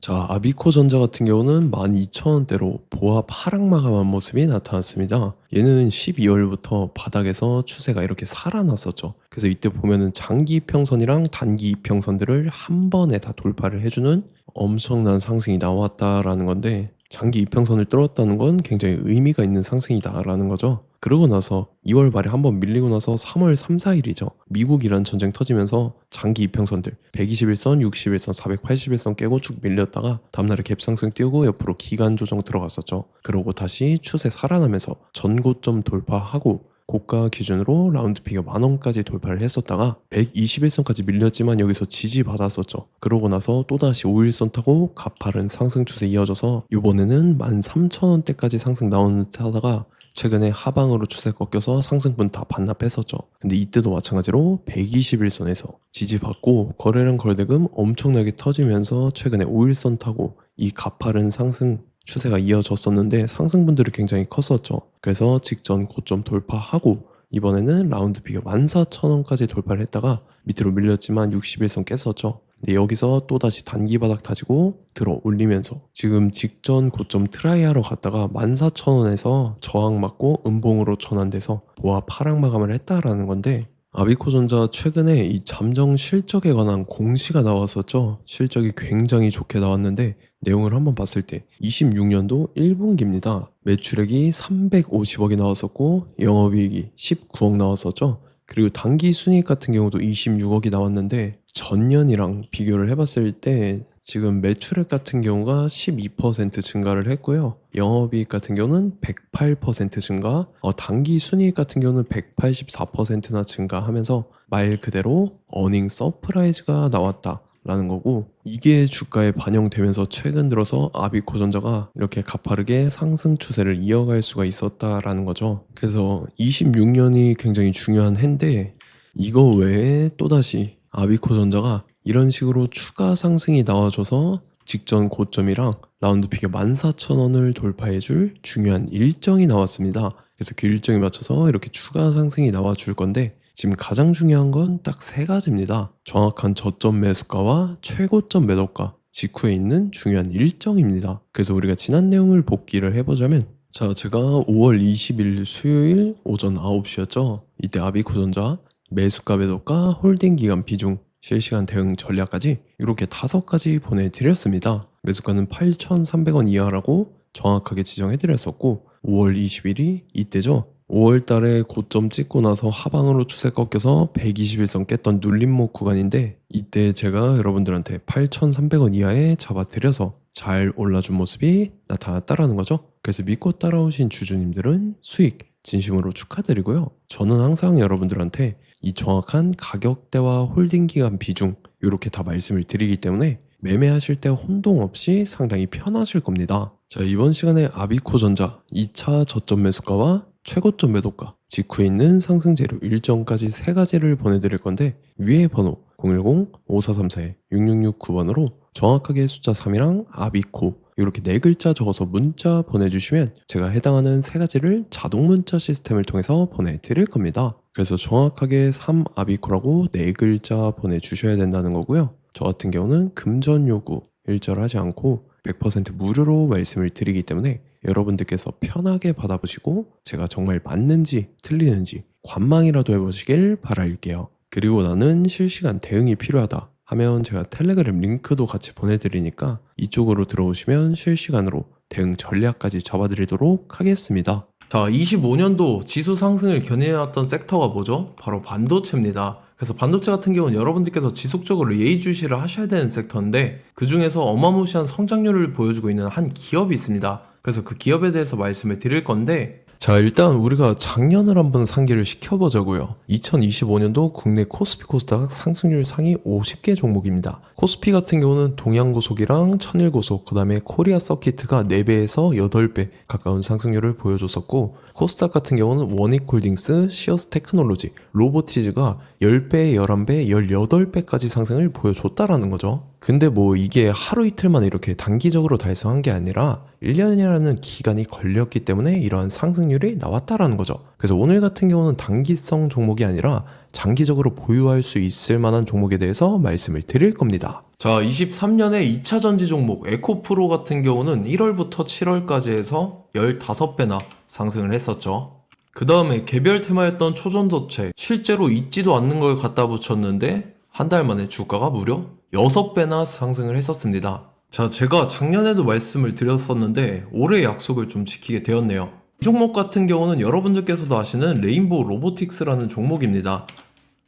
자, 아비코전자 같은 경우는 12,000원대로 보합 하락 마감한 모습이 나타났습니다. 얘는 12월부터 바닥에서 추세가 이렇게 살아났었죠. 그래서 이때 보면은 장기 이평선이랑 단기 이평선들을 한 번에 다 돌파를 해주는 엄청난 상승이 나왔다라는 건데, 장기 이평선을 뚫었다는 건 굉장히 의미가 있는 상승이다라는 거죠. 그러고 나서 2월 말에 한번 밀리고 나서 3월 3, 4일이죠. 미국 이란 전쟁 터지면서 장기 이평선들 121선, 61선, 481선 깨고 쭉 밀렸다가 다음날에 갭상승 띄우고 옆으로 기간 조정 들어갔었죠. 그러고 다시 추세 살아나면서 전고점 돌파하고 고가 기준으로 라운드 피겨 10,000원까지 돌파를 했었다가 121선까지 밀렸지만 여기서 지지받았었죠. 그러고 나서 또다시 5일선 타고 가파른 상승 추세 이어져서 이번에는 13,000원대까지 상승 나오는 듯 하다가 최근에 하방으로 추세 꺾여서 상승분 다 반납했었죠. 근데 이때도 마찬가지로 121선에서 지지받고 거래량 거래대금 엄청나게 터지면서 최근에 5일선 타고 이 가파른 상승 추세가 이어졌었는데 상승분들이 굉장히 컸었죠. 그래서 직전 고점 돌파하고 이번에는 라운드 피겨 14,000원까지 돌파를 했다가 밑으로 밀렸지만 61선 깼었죠. 근데 여기서 또다시 단기 바닥 다지고 들어 올리면서 지금 직전 고점 트라이하러 갔다가 14,000원에서 저항 맞고 음봉으로 전환돼서 보합 하락 마감을 했다라는 건데, 아비코전자 최근에 이 잠정 실적에 관한 공시가 나왔었죠. 실적이 굉장히 좋게 나왔는데 내용을 한번 봤을 때 26년도 1분기입니다. 매출액이 350억이 나왔었고 영업이익이 19억 나왔었죠. 그리고 단기 순이익 같은 경우도 26억이 나왔는데 전년이랑 비교를 해봤을 때 지금 매출액 같은 경우가 12% 증가를 했고요. 영업이익 같은 경우는 108% 증가, 단기 순이익 같은 경우는 184%나 증가하면서 말 그대로 어닝 서프라이즈가 나왔다 라는 거고, 이게 주가에 반영되면서 최근 들어서 아비코전자가 이렇게 가파르게 상승 추세를 이어갈 수가 있었다라는 거죠. 그래서 26년이 굉장히 중요한 해인데 이거 외에 또다시 아비코전자가 이런 식으로 추가 상승이 나와줘서 직전 고점이랑 라운드 피겨 14,000원을 돌파해줄 중요한 일정이 나왔습니다. 그래서 그 일정에 맞춰서 이렇게 추가 상승이 나와줄 건데 지금 가장 중요한 건 딱 세 가지입니다. 정확한 저점 매수가와 최고점 매도가, 직후에 있는 중요한 일정입니다. 그래서 우리가 지난 내용을 복기를 해보자면, 자, 제가 5월 20일 수요일 오전 9시였죠. 이때 아비코전자 매수가 매도가 홀딩 기간 비중 실시간 대응 전략까지 이렇게 5가지 보내드렸습니다. 매수가는 8,300원 이하라고 정확하게 지정해드렸었고 5월 20일이 이때죠. 5월 달에 고점 찍고 나서 하방으로 추세 꺾여서 121선 깼던 눌림목 구간인데 이때 제가 여러분들한테 8,300원 이하에 잡아드려서 잘 올라준 모습이 나타났다라는 거죠. 그래서 믿고 따라오신 주주님들은 수익 진심으로 축하드리고요. 저는 항상 여러분들한테 이 정확한 가격대와 홀딩 기간 비중 이렇게 다 말씀을 드리기 때문에 매매하실 때 혼동 없이 상당히 편하실 겁니다. 자, 이번 시간에 아비코전자 2차 저점 매수가와 최고점 매도가, 직후에 있는 상승 재료 일정까지 3가지를 보내드릴 건데 위에 번호 010-5434-6669번으로 정확하게 숫자 3이랑 아비코 이렇게 4글자 적어서 문자 보내주시면 제가 해당하는 3가지를 자동 문자 시스템을 통해서 보내드릴 겁니다. 그래서 정확하게 3 아비코라고 4글자 보내주셔야 된다는 거고요. 저 같은 경우는 금전 요구 일절하지 않고 100% 무료로 말씀을 드리기 때문에 여러분들께서 편하게 받아보시고 제가 정말 맞는지 틀리는지 관망이라도 해보시길 바랄게요. 그리고 나는 실시간 대응이 필요하다 하면 제가 텔레그램 링크도 같이 보내드리니까 이쪽으로 들어오시면 실시간으로 대응 전략까지 잡아드리도록 하겠습니다. 자, 25년도 지수 상승을 견인해왔던 섹터가 뭐죠? 바로 반도체입니다. 그래서 반도체 같은 경우는 여러분들께서 지속적으로 예의주시를 하셔야 되는 섹터인데 그 중에서 어마무시한 성장률을 보여주고 있는 한 기업이 있습니다. 그래서 그 기업에 대해서 말씀을 드릴 건데, 자, 일단 우리가 작년을 한번 상기를 시켜보자고요. 2025년도 국내 코스피 코스닥 상승률 상위 50개 종목입니다. 코스피 같은 경우는 동양고속이랑 천일고속, 그 다음에 코리아 서키트가 4배에서 8배 가까운 상승률을 보여줬었고, 코스닥 같은 경우는 원익홀딩스, 시어스 테크놀로지, 로보티즈가 10배, 11배, 18배까지 상승을 보여줬다라는 거죠. 근데 뭐 이게 하루 이틀 만에 이렇게 단기적으로 달성한 게 아니라 1년이라는 기간이 걸렸기 때문에 이러한 상승률이 나왔다라는 거죠. 그래서 오늘 같은 경우는 단기성 종목이 아니라 장기적으로 보유할 수 있을 만한 종목에 대해서 말씀을 드릴 겁니다. 자, 23년에 2차 전지 종목 에코프로 같은 경우는 1월부터 7월까지 해서 15배나 상승을 했었죠. 그 다음에 개별 테마였던 초전도체, 실제로 있지도 않는 걸 갖다 붙였는데 한 달 만에 주가가 무려 6배나 상승을 했었습니다. 자, 제가 작년에도 말씀을 드렸었는데 올해 약속을 좀 지키게 되었네요. 이 종목 같은 경우는 여러분들께서도 아시는 레인보우 로보틱스라는 종목입니다.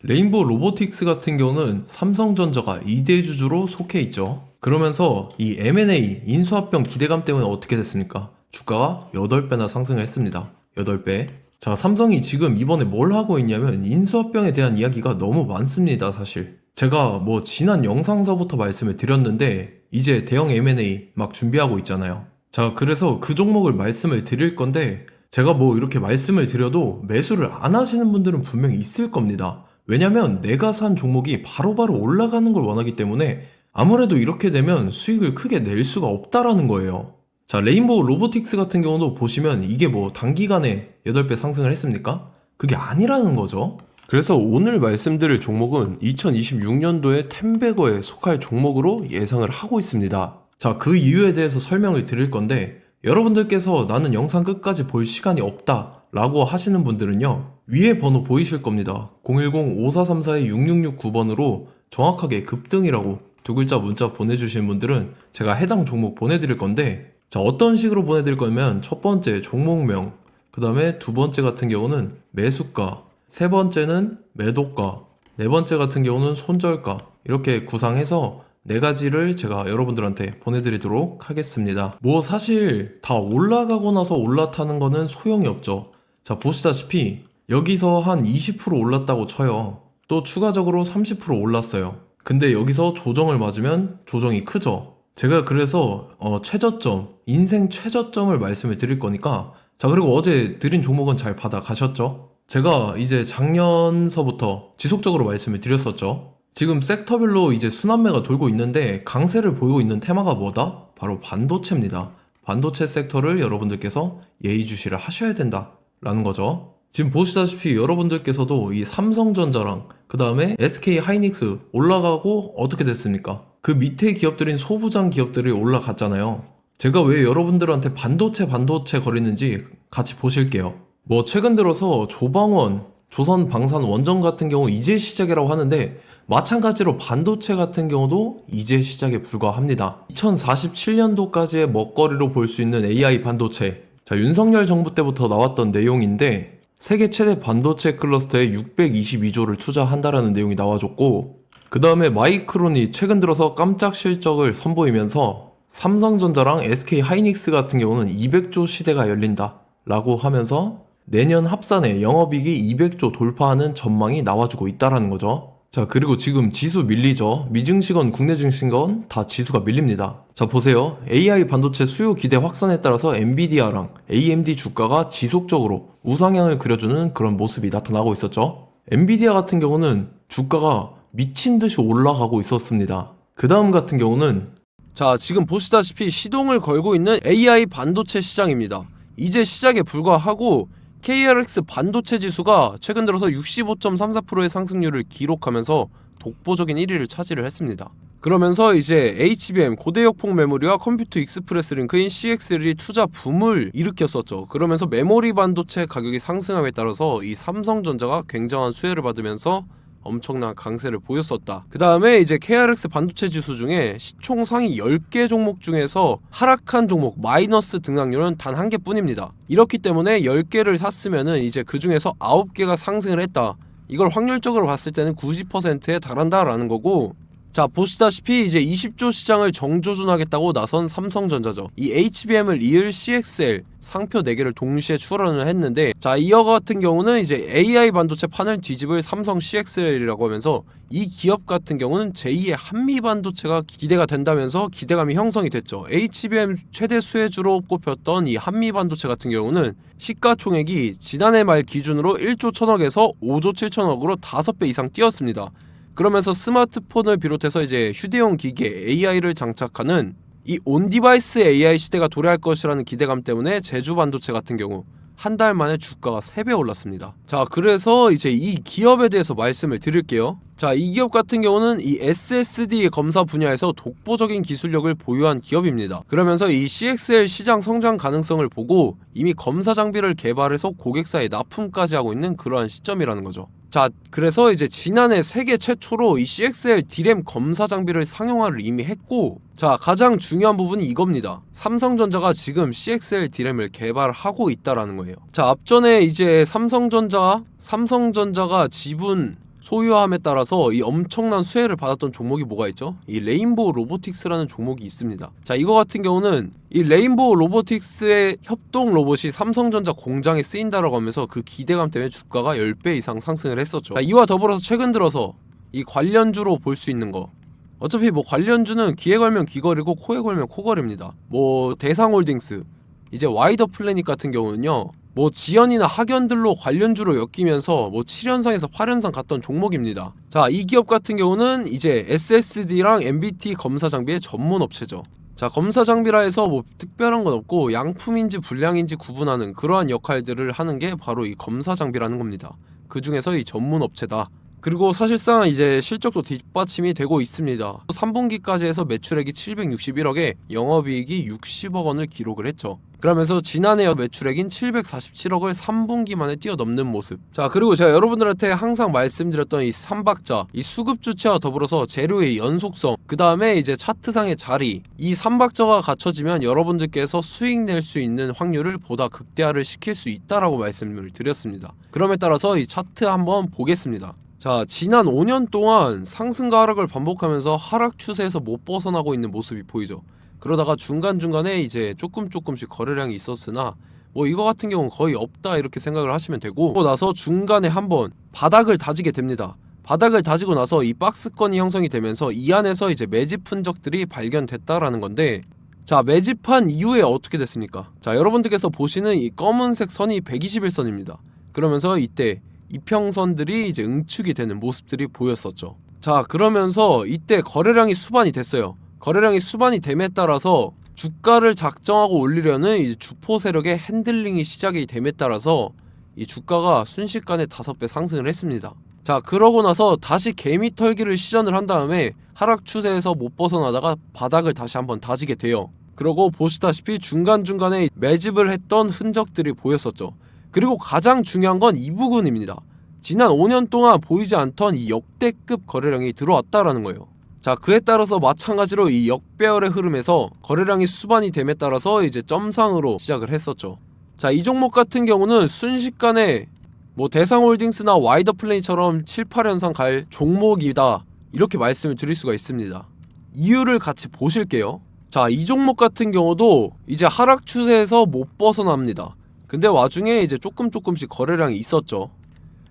레인보우 로보틱스 같은 경우는 삼성전자가 2대 주주로 속해 있죠. 그러면서 이 M&A 인수합병 기대감 때문에 어떻게 됐습니까? 주가가 8배나 상승을 했습니다. 8배. 자, 삼성이 지금 이번에 뭘 하고 있냐면 인수합병에 대한 이야기가 너무 많습니다, 사실. 제가 뭐 지난 영상서부터 말씀을 드렸는데 이제 대형 M&A 막 준비하고 있잖아요. 자, 그래서 그 종목을 말씀을 드릴 건데 제가 뭐 이렇게 말씀을 드려도 매수를 안 하시는 분들은 분명히 있을 겁니다. 왜냐면 내가 산 종목이 바로바로 올라가는 걸 원하기 때문에 아무래도 이렇게 되면 수익을 크게 낼 수가 없다라는 거예요. 자, 레인보우 로보틱스 같은 경우도 보시면 이게 뭐 단기간에 8배 상승을 했습니까? 그게 아니라는 거죠. 그래서 오늘 말씀드릴 종목은 2026년도에 템베거에 속할 종목으로 예상을 하고 있습니다. 자, 그 이유에 대해서 설명을 드릴 건데 여러분들께서 나는 영상 끝까지 볼 시간이 없다 라고 하시는 분들은요, 위에 번호 보이실 겁니다. 010-5434-6669번으로 정확하게 급등이라고 두 글자 문자 보내주신 분들은 제가 해당 종목 보내드릴 건데, 자, 어떤 식으로 보내드릴 거냐면 첫 번째 종목명, 그 다음에 두 번째 같은 경우는 매수가, 세 번째는 매도가, 네 번째 같은 경우는 손절가, 이렇게 구상해서 네 가지를 제가 여러분들한테 보내드리도록 하겠습니다. 뭐 사실 다 올라가고 나서 올라타는 거는 소용이 없죠. 자, 보시다시피 여기서 한 20% 올랐다고 쳐요. 또 추가적으로 30% 올랐어요. 근데 여기서 조정을 맞으면 조정이 크죠. 제가 그래서 최저점, 인생 최저점을 말씀을 드릴 거니까, 자, 그리고 어제 드린 종목은 잘 받아 가셨죠? 제가 이제 작년서부터 지속적으로 말씀을 드렸었죠. 지금 섹터별로 이제 순환매가 돌고 있는데 강세를 보이고 있는 테마가 뭐다? 바로 반도체입니다. 반도체 섹터를 여러분들께서 예의주시를 하셔야 된다라는 거죠. 지금 보시다시피 여러분들께서도 이 삼성전자랑 그 다음에 SK 하이닉스 올라가고 어떻게 됐습니까? 그 밑에 기업들인 소부장 기업들이 올라갔잖아요. 제가 왜 여러분들한테 반도체 거리는지 같이 보실게요. 뭐 최근 들어서 조방원, 조선방산 원전 같은 경우 이제 시작이라고 하는데 마찬가지로 반도체 같은 경우도 이제 시작에 불과합니다. 2047년도까지의 먹거리로 볼 수 있는 AI 반도체. 자, 윤석열 정부 때부터 나왔던 내용인데 세계 최대 반도체 클러스터에 622조를 투자한다라는 내용이 나와줬고, 그 다음에 마이크론이 최근 들어서 깜짝 실적을 선보이면서 삼성전자랑 SK 하이닉스 같은 경우는 200조 시대가 열린다 라고 하면서 내년 합산에 영업이익이 200조 돌파하는 전망이 나와주고 있다라는 거죠. 자, 그리고 지금 지수 밀리죠. 미증시건 국내 증시건 다 지수가 밀립니다. 자, 보세요. AI 반도체 수요 기대 확산에 따라서 엔비디아랑 AMD 주가가 지속적으로 우상향을 그려주는 그런 모습이 나타나고 있었죠. 엔비디아 같은 경우는 주가가 미친 듯이 올라가고 있었습니다. 그 다음 같은 경우는, 자, 지금 보시다시피 시동을 걸고 있는 AI 반도체 시장입니다. 이제 시작에 불과하고 KRX 반도체 지수가 최근 들어서 65.34%의 상승률을 기록하면서 독보적인 1위를 차지를 했습니다. 그러면서 이제 HBM 고대역폭 메모리와 컴퓨터 익스프레스 링크인 CXL이 투자 붐을 일으켰었죠. 그러면서 메모리 반도체 가격이 상승함에 따라서 이 삼성전자가 굉장한 수혜를 받으면서 엄청난 강세를 보였었다. 그 다음에 이제 KRX 반도체 지수 중에 시총 상위 10개 종목 중에서 하락한 종목 마이너스 등락률은 단 1개 뿐입니다. 이렇기 때문에 10개를 샀으면은 이제 그 중에서 9개가 상승을 했다. 이걸 확률적으로 봤을 때는 90%에 달한다라는 거고, 자, 보시다시피 이제 20조 시장을 정조준하겠다고 나선 삼성전자죠. 이 HBM을 이을 CXL 상표 4개를 동시에 출원을 했는데, 자, 이어 같은 경우는 이제 AI 반도체 판을 뒤집을 삼성 CXL이라고 하면서 이 기업 같은 경우는 제2의 한미 반도체가 기대가 된다면서 기대감이 형성이 됐죠. HBM 최대 수혜주로 꼽혔던 이 한미 반도체 같은 경우는 시가총액이 지난해 말 기준으로 1조 1000억에서 5조 7천억으로 5배 이상 뛰었습니다. 그러면서 스마트폰을 비롯해서 이제 휴대용 기기에 AI를 장착하는 이 온디바이스 AI 시대가 도래할 것이라는 기대감 때문에 제주 반도체 같은 경우 한 달 만에 주가가 3배 올랐습니다. 자, 그래서 이제 이 기업에 대해서 말씀을 드릴게요. 자, 이 기업 같은 경우는 이 SSD 검사 분야에서 독보적인 기술력을 보유한 기업입니다. 그러면서 이 CXL 시장 성장 가능성을 보고 이미 검사 장비를 개발해서 고객사에 납품까지 하고 있는 그러한 시점이라는 거죠. 자, 그래서 이제 지난해 세계 최초로 이 CXL D램 검사 장비를 상용화를 이미 했고, 자, 가장 중요한 부분이 이겁니다. 삼성전자가 지금 CXL D램을 개발하고 있다라는 거예요. 자, 앞전에 이제 삼성전자가 지분 소유함에 따라서 이 엄청난 수혜를 받았던 종목이 뭐가 있죠? 이 레인보우 로보틱스라는 종목이 있습니다. 자, 이거 같은 경우는 이 레인보우 로보틱스의 협동 로봇이 삼성전자 공장에 쓰인다라고 하면서 그 기대감 때문에 주가가 10배 이상 상승을 했었죠. 자, 이와 더불어서 최근 들어서 이 관련주로 볼 수 있는 거, 어차피 뭐 관련주는 귀에 걸면 귀걸이고 코에 걸면 코걸입니다. 뭐 대상홀딩스, 이제 와이더 플래닛 같은 경우는요, 뭐 지연이나 학연들로 관련주로 엮이면서 뭐 7연상에서 8연상 갔던 종목입니다. 자, 이 기업 같은 경우는 이제 SSD랑 MBT 검사 장비의 전문 업체죠. 자, 검사 장비라 해서 뭐 특별한 건 없고 양품인지 불량인지 구분하는 그러한 역할들을 하는 게 바로 이 검사 장비라는 겁니다. 그 중에서 이 전문 업체다. 그리고 사실상 이제 실적도 뒷받침이 되고 있습니다. 3분기까지 해서 매출액이 761억에 영업이익이 60억 원을 기록을 했죠. 그러면서 지난해 매출액인 747억을 3분기 만에 뛰어넘는 모습. 자, 그리고 제가 여러분들한테 항상 말씀드렸던 이 3박자, 이 수급 주체와 더불어서 재료의 연속성, 그 다음에 이제 차트상의 자리, 이 3박자가 갖춰지면 여러분들께서 수익 낼 수 있는 확률을 보다 극대화를 시킬 수 있다라고 말씀을 드렸습니다. 그럼에 따라서 이 차트 한번 보겠습니다. 자, 지난 5년 동안 상승과 하락을 반복하면서 하락 추세에서 못 벗어나고 있는 모습이 보이죠. 그러다가 중간중간에 이제 조금씩 거래량이 있었으나 뭐 이거 같은 경우는 거의 없다 이렇게 생각을 하시면 되고, 그러고 나서 중간에 한번 바닥을 다지게 됩니다. 바닥을 다지고 나서 이 박스권이 형성이 되면서 이 안에서 이제 매집 흔적들이 발견됐다라는 건데, 자, 매집한 이후에 어떻게 됐습니까? 자, 여러분들께서 보시는 이 검은색 선이 121선입니다. 그러면서 이때 이평선들이 이제 응축이 되는 모습들이 보였었죠. 자, 그러면서 이때 거래량이 수반이 됐어요. 거래량이 수반이 됨에 따라서 주가를 작정하고 올리려는 이 주포 세력의 핸들링이 시작이 됨에 따라서 이 주가가 순식간에 5배 상승을 했습니다. 자, 그러고 나서 다시 개미 털기를 시전을 한 다음에 하락 추세에서 못 벗어나다가 바닥을 다시 한번 다지게 돼요. 그러고 보시다시피 중간중간에 매집을 했던 흔적들이 보였었죠. 그리고 가장 중요한 건 이 부분입니다. 지난 5년 동안 보이지 않던 이 역대급 거래량이 들어왔다라는 거예요. 자, 그에 따라서 마찬가지로 이 역배열의 흐름에서 거래량이 수반이 됨에 따라서 이제 점상으로 시작을 했었죠. 자, 이 종목 같은 경우는 순식간에 뭐 대상홀딩스나 와이더 플레이처럼 7, 8연상 갈 종목이다 이렇게 말씀을 드릴 수가 있습니다. 이유를 같이 보실게요. 자, 이 종목 같은 경우도 이제 하락 추세에서 못 벗어납니다. 근데 와중에 이제 조금씩 거래량이 있었죠.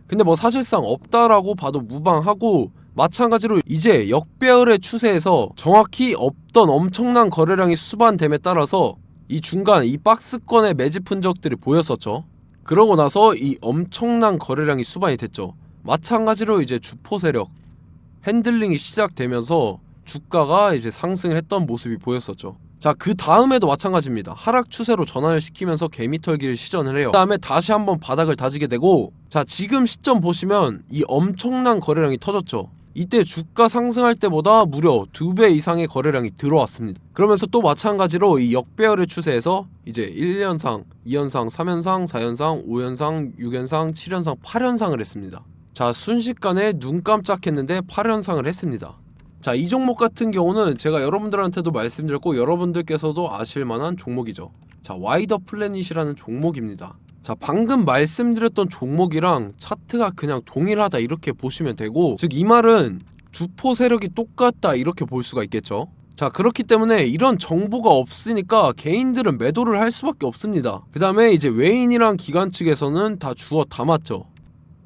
근데 뭐 사실상 없다라고 봐도 무방하고, 마찬가지로 이제 역배열의 추세에서 정확히 없던 엄청난 거래량이 수반됨에 따라서 이 중간 이 박스권의 매집 흔적들이 보였었죠. 그러고 나서 이 엄청난 거래량이 수반이 됐죠. 마찬가지로 이제 주포 세력 핸들링이 시작되면서 주가가 이제 상승을 했던 모습이 보였었죠. 자, 그 다음에도 마찬가지입니다. 하락 추세로 전환을 시키면서 개미털기를 시전을 해요. 그 다음에 다시 한번 바닥을 다지게 되고, 자, 지금 시점 보시면 이 엄청난 거래량이 터졌죠. 이때 주가 상승할 때보다 무려 2배 이상의 거래량이 들어왔습니다. 그러면서 또 마찬가지로 이 역배열의 추세에서 이제 1연상, 2연상, 3연상, 4연상, 5연상, 6연상, 7연상, 8연상을 했습니다. 자, 순식간에 눈 깜짝했는데 8연상을 했습니다. 자, 이 종목 같은 경우는 제가 여러분들한테도 말씀드렸고 여러분들께서도 아실만한 종목이죠. 자, 와이더 플래닛이라는 종목입니다. 자, 방금 말씀드렸던 종목이랑 차트가 그냥 동일하다 이렇게 보시면 되고, 즉 이 말은 주포 세력이 똑같다 이렇게 볼 수가 있겠죠. 자, 그렇기 때문에 이런 정보가 없으니까 개인들은 매도를 할 수밖에 없습니다. 그 다음에 이제 외인이랑 기관 측에서는 다 주워 담았죠.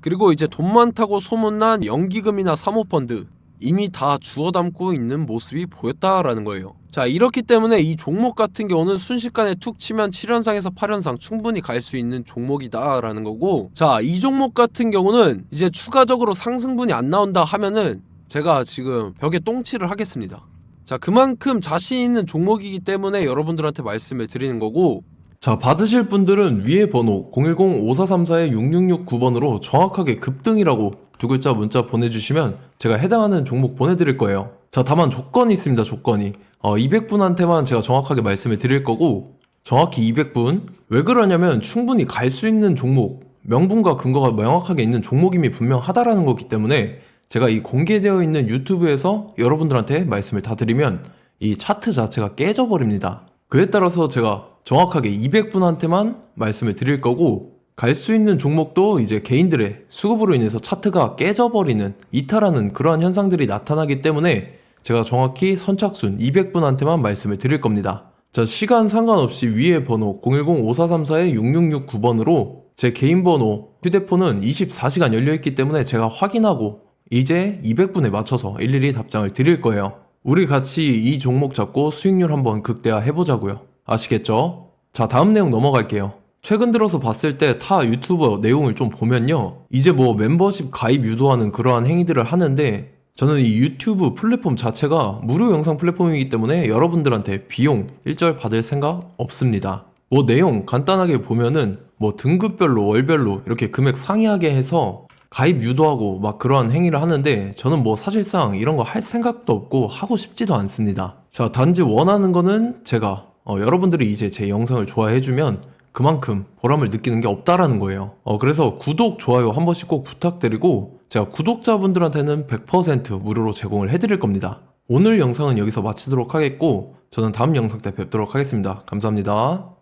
그리고 이제 돈 많다고 소문난 연기금이나 사모펀드 이미 다 주워 담고 있는 모습이 보였다라는 거예요. 자, 이렇기 때문에 이 종목 같은 경우는 순식간에 툭 치면 7연상에서 8연상 충분히 갈 수 있는 종목이다 라는 거고, 자, 이 종목 같은 경우는 이제 추가적으로 상승분이 안 나온다 하면은 제가 지금 벽에 똥칠을 하겠습니다. 자, 그만큼 자신 있는 종목이기 때문에 여러분들한테 말씀을 드리는 거고, 자, 받으실 분들은 위에 번호 010-5434-6669번으로 정확하게 급등이라고 두 글자 문자 보내주시면 제가 해당하는 종목 보내드릴 거예요. 자, 다만 조건이 있습니다. 조건이 200분한테만 제가 정확하게 말씀을 드릴 거고, 정확히 200분. 왜 그러냐면 충분히 갈 수 있는 종목, 명분과 근거가 명확하게 있는 종목임이 분명하다라는 거기 때문에 제가 이 공개되어 있는 유튜브에서 여러분들한테 말씀을 다 드리면 이 차트 자체가 깨져버립니다. 그에 따라서 제가 정확하게 200분한테만 말씀을 드릴 거고, 갈 수 있는 종목도 이제 개인들의 수급으로 인해서 차트가 깨져버리는, 이탈하는 그러한 현상들이 나타나기 때문에 제가 정확히 선착순 200분한테만 말씀을 드릴 겁니다. 자, 시간 상관없이 위에 번호 010-5434-6669번으로 제 개인 번호, 휴대폰은 24시간 열려있기 때문에 제가 확인하고 이제 200분에 맞춰서 일일이 답장을 드릴 거예요. 우리 같이 이 종목 잡고 수익률 한번 극대화 해보자고요. 아시겠죠? 자, 다음 내용 넘어갈게요. 최근 들어서 봤을 때 타 유튜버 내용을 좀 보면요, 이제 뭐 멤버십 가입 유도하는 그러한 행위들을 하는데, 저는 이 유튜브 플랫폼 자체가 무료 영상 플랫폼이기 때문에 여러분들한테 비용 일절 받을 생각 없습니다. 뭐 내용 간단하게 보면은 뭐 등급별로 월별로 이렇게 금액 상이하게 해서 가입 유도하고 막 그러한 행위를 하는데, 저는 뭐 사실상 이런 거 할 생각도 없고 하고 싶지도 않습니다. 자, 단지 원하는 거는 제가 여러분들이 이제 제 영상을 좋아해주면 그만큼 보람을 느끼는 게 없다라는 거예요. 그래서 구독, 좋아요 한 번씩 꼭 부탁드리고, 제가 구독자분들한테는 100% 무료로 제공을 해드릴 겁니다. 오늘 영상은 여기서 마치도록 하겠고, 저는 다음 영상 때 뵙도록 하겠습니다. 감사합니다.